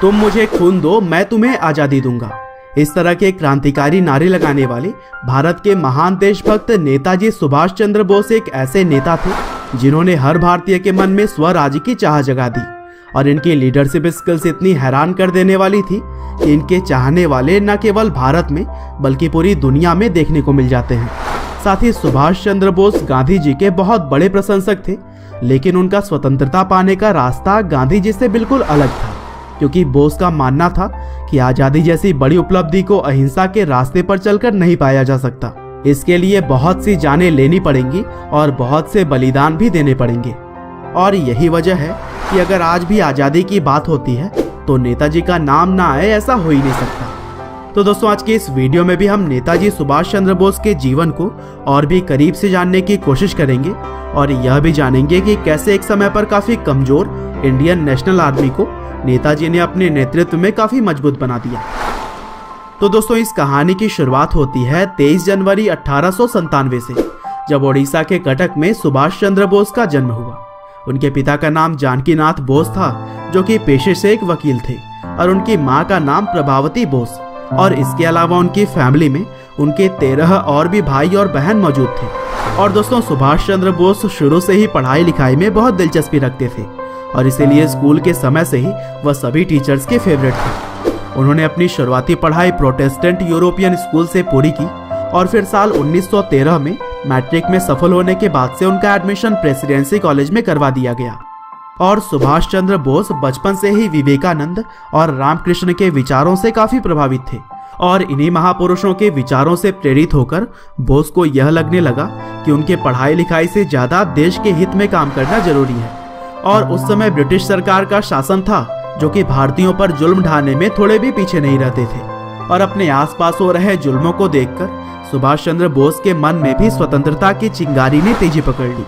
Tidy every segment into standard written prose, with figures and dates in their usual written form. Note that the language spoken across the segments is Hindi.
तुम मुझे खून दो, मैं तुम्हें आजादी दूंगा। इस तरह के क्रांतिकारी नारे लगाने वाले भारत के महान देशभक्त नेताजी सुभाष चंद्र बोस एक ऐसे नेता थे जिन्होंने हर भारतीय के मन में स्वराज की चाह जगा दी। और इनकी लीडरशिप स्किल्स इतनी हैरान कर देने वाली थी कि इनके चाहने वाले न केवल भारत में बल्कि पूरी दुनिया में देखने को मिल जाते हैं। साथ ही सुभाष चंद्र बोस गांधी जी के बहुत बड़े प्रशंसक थे, लेकिन उनका स्वतंत्रता पाने का रास्ता गांधी जी से बिल्कुल अलग था, क्योंकि बोस का मानना था कि आजादी जैसी बड़ी उपलब्धि को अहिंसा के रास्ते पर चलकर नहीं पाया जा सकता। इसके लिए बहुत सी जानें लेनी पड़ेंगी और बहुत से बलिदान भी देने पड़ेंगे। और यही वजह है कि अगर आज भी आजादी की बात होती है तो नेताजी का नाम ना आए, ऐसा हो ही नहीं सकता। तो दोस्तों, आज के इस वीडियो में भी हम नेताजी सुभाष चंद्र बोस के जीवन को और भी करीब से जानने की कोशिश करेंगे और यह भी जानेंगे कि कैसे एक समय पर काफी कमजोर इंडियन नेशनल आर्मी को नेताजी ने अपने नेतृत्व में काफी मजबूत बना दिया। तो दोस्तों, इस कहानी की शुरुआत होती है 23 जनवरी 1897 से, जब ओडिशा के कटक में सुभाष चंद्र बोस का जन्म हुआ। उनके पिता का नाम जानकीनाथ बोस था, जो कि पेशे से एक वकील थे, और उनकी मां का नाम प्रभावती बोस। और इसके अलावा उनकी फैमिली में उनके 13 और भी भाई और बहन मौजूद थे। और दोस्तों, सुभाष चंद्र बोस शुरू से ही पढ़ाई लिखाई में बहुत दिलचस्पी रखते थे और इसीलिए स्कूल के समय से ही वह सभी टीचर्स के फेवरेट थे। उन्होंने अपनी शुरुआती पढ़ाई प्रोटेस्टेंट यूरोपियन स्कूल से पूरी की और फिर साल 1913 में मैट्रिक में सफल होने के बाद से उनका एडमिशन प्रेसिडेंसी कॉलेज में करवा दिया गया। और सुभाष चंद्र बोस बचपन से ही विवेकानंद और रामकृष्ण के विचारों से काफी प्रभावित थे और इन्हीं महापुरुषों के विचारों से प्रेरित होकर बोस को यह लगने लगा कि उनके पढ़ाई लिखाई से ज्यादा देश के हित में काम करना जरूरी है। और उस समय ब्रिटिश सरकार का शासन था, जो कि भारतीयों पर जुल्म ढाने में थोड़े भी पीछे नहीं रहते थे। और अपने आसपास हो रहे जुल्मों को देखकर सुभाष चंद्र बोस के मन में भी स्वतंत्रता की चिंगारी ने तेजी पकड़ ली।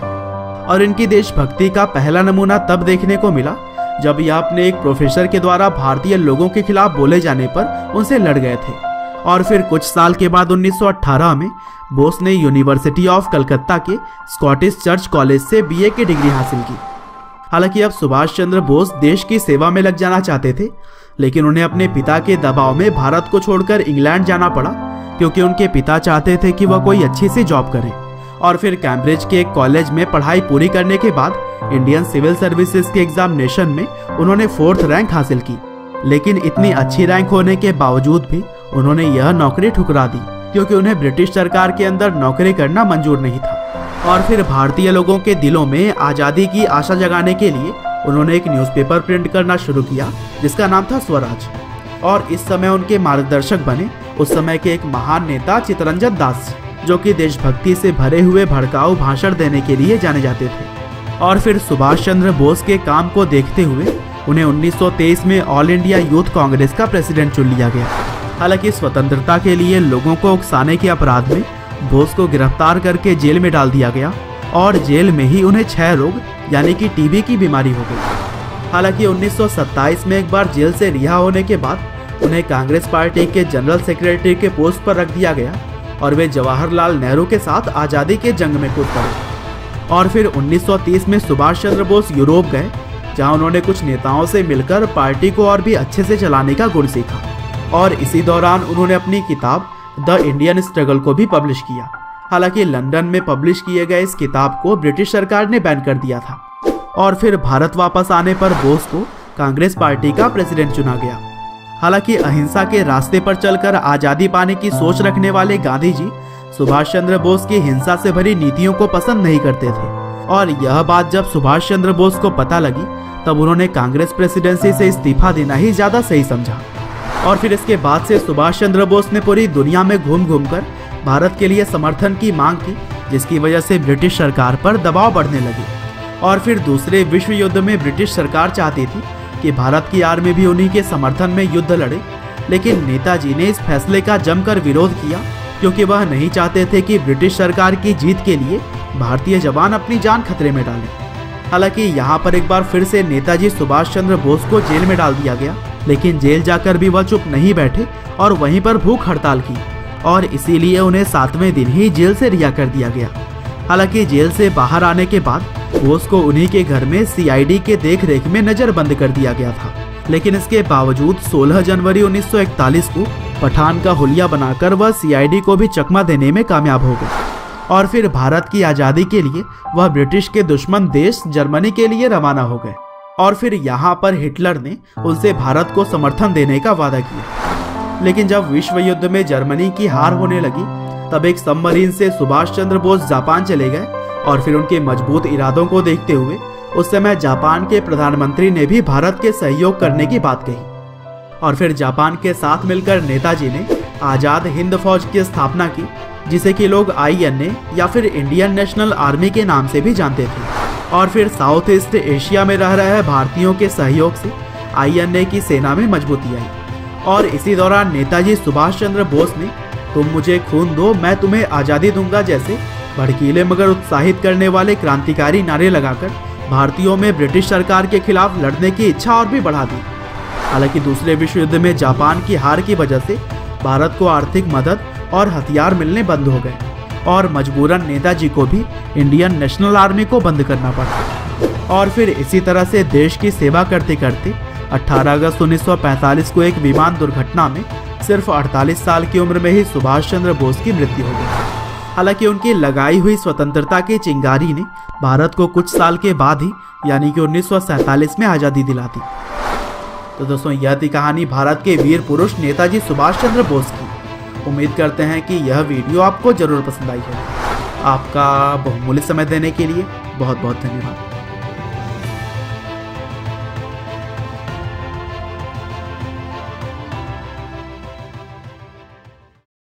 और इनकी देशभक्ति का पहला नमूना तब देखने को मिला जब यह अपने एक प्रोफेसर के द्वारा भारतीय लोगों के खिलाफ बोले जाने पर उनसे लड़ गए थे। और फिर कुछ साल के बाद 1918 में बोस ने यूनिवर्सिटी ऑफ कलकत्ता के स्कॉटिश चर्च कॉलेज से बीए की डिग्री हासिल की। हालांकि अब सुभाष चंद्र बोस देश की सेवा में लग जाना चाहते थे, लेकिन उन्हें अपने पिता के दबाव में भारत को छोड़कर इंग्लैंड जाना पड़ा, क्योंकि उनके पिता चाहते थे कि वह कोई अच्छी सी जॉब करें। और फिर कैम्ब्रिज के एक कॉलेज में पढ़ाई पूरी करने के बाद इंडियन सिविल सर्विसेज के एग्जामिनेशन में उन्होंने 4th रैंक हासिल की। लेकिन इतनी अच्छी रैंक होने के बावजूद भी उन्होंने यह नौकरी ठुकरा दी, क्योंकि उन्हें ब्रिटिश सरकार के अंदर नौकरी करना मंजूर नहीं था। और फिर भारतीय लोगों के दिलों में आज़ादी की आशा जगाने के लिए उन्होंने एक न्यूज़पेपर प्रिंट करना शुरू किया, जिसका नाम था स्वराज। और इस समय उनके मार्गदर्शक बने उस समय के एक महान नेता चित्तरंजन दास, जो कि देशभक्ति से भरे हुए भड़काऊ भाषण देने के लिए जाने जाते थे। और फिर सुभाष चंद्र बोस के काम को देखते हुए उन्हें 1923 में ऑल इंडिया यूथ कांग्रेस का प्रेसिडेंट चुन लिया गया। हालांकि स्वतंत्रता के लिए लोगों को उकसाने के अपराध में बोस को गिरफ्तार करके जेल में डाल दिया गया और जेल में ही उन्हें क्षय रोग यानी कि टीबी की बीमारी हो गई। हालांकि 1927 में एक बार जेल से रिहा होने के बाद उन्हें कांग्रेस पार्टी के जनरल सेक्रेटरी के पोस्ट पर रख दिया गया और वे जवाहरलाल नेहरू के साथ आज़ादी के जंग में कूद पड़े। और फिर 1930 में सुभाष चंद्र बोस यूरोप गए, जहां उन्होंने कुछ नेताओं से मिलकर पार्टी को और भी अच्छे से चलाने का गुण सीखा। और इसी दौरान उन्होंने अपनी किताब द इंडियन स्ट्रगल को भी पब्लिश किया। हालांकि लंदन में पब्लिश किए गए इस किताब को ब्रिटिश सरकार ने बैन कर दिया था। और फिर भारत वापस आने पर बोस को कांग्रेस पार्टी का प्रेसिडेंट चुना गया। हालांकि अहिंसा के रास्ते पर चलकर आजादी पाने की सोच रखने वाले गांधी जी सुभाष चंद्र बोस की हिंसा से भरी नीतियों को पसंद नहीं करते थे। और यह बात जब सुभाष चंद्र बोस को पता लगी, तब उन्होंने कांग्रेस प्रेसिडेंसी से इस्तीफा देना ही ज्यादा सही समझा। और फिर इसके बाद से सुभाष चंद्र बोस ने पूरी दुनिया में घूम घूम कर भारत के लिए समर्थन की मांग की, जिसकी वजह से ब्रिटिश सरकार पर दबाव बढ़ने लगे। और फिर दूसरे विश्व युद्ध में ब्रिटिश सरकार चाहती थी कि भारत की आर्मी भी उन्हीं के समर्थन में युद्ध लड़े, लेकिन नेताजी ने इस फैसले का जमकर विरोध किया, क्योंकि वह नहीं चाहते थे कि ब्रिटिश सरकार की जीत के लिए भारतीय जवान अपनी जान खतरे में डालें। हालांकि यहाँ पर एक बार फिर से नेताजी सुभाष चंद्र बोस को जेल में डाल दिया गया, लेकिन जेल जाकर भी वह चुप नहीं बैठे और वहीं पर भूख हड़ताल की और इसीलिए उन्हें 7वें दिन ही जेल से रिहा कर दिया गया। हालांकि जेल से बाहर आने के बाद बोस को उन्हीं के घर में CID के देखरेख में नजरबंद कर दिया गया था, लेकिन इसके बावजूद 16 जनवरी 1941 को पठान का हुलिया बनाकर वह सीआईडी को भी चकमा देने में कामयाब हो गए और फिर भारत की आज़ादी के लिए वह ब्रिटिश के दुश्मन देश जर्मनी के लिए रवाना हो गए। और फिर यहाँ पर हिटलर ने उनसे भारत को समर्थन देने का वादा किया। लेकिन जब विश्व युद्ध में जर्मनी की हार होने लगी तब एक सबमरीन से सुभाष चंद्र बोस जापान चले गए और फिर उनके मजबूत इरादों को देखते हुए उस समय जापान के प्रधानमंत्री ने भी भारत के सहयोग करने की बात कही और फिर जापान के साथ मिलकर नेताजी ने आज़ाद हिंद फौज की स्थापना की, जिसे कि लोग INA या फिर इंडियन नेशनल आर्मी के नाम से भी जानते थे। और फिर साउथ ईस्ट एशिया में रह रहे भारतीयों के सहयोग से INA की सेना में मजबूती आई और इसी दौरान नेताजी सुभाष चंद्र बोस ने तुम मुझे खून दो मैं तुम्हें आज़ादी दूंगा जैसे भड़कीले मगर उत्साहित करने वाले क्रांतिकारी नारे लगाकर भारतीयों में ब्रिटिश सरकार के खिलाफ लड़ने की इच्छा और भी बढ़ा दी। हालांकि दूसरे विश्व युद्ध में जापान की हार की वजह से भारत को आर्थिक मदद और हथियार मिलने बंद हो गए और मजबूरन नेताजी को भी इंडियन नेशनल आर्मी को बंद करना पड़ा। और फिर इसी तरह से देश की सेवा करते करते 18 अगस्त 1945 को एक विमान दुर्घटना में सिर्फ 48 साल की उम्र में ही सुभाष चंद्र बोस की मृत्यु हो गई। हालांकि उनकी लगाई हुई स्वतंत्रता की चिंगारी ने भारत को कुछ साल के बाद ही यानी कि 1947 में आज़ादी दिला दी। तो दोस्तों, यह थी कहानी भारत के वीर पुरुष नेताजी सुभाष चंद्र बोस की। उम्मीद करते हैं कि यह वीडियो आपको जरूर पसंद आई होगी। आपका बहुमूल्य समय देने के लिए बहुत बहुत धन्यवाद।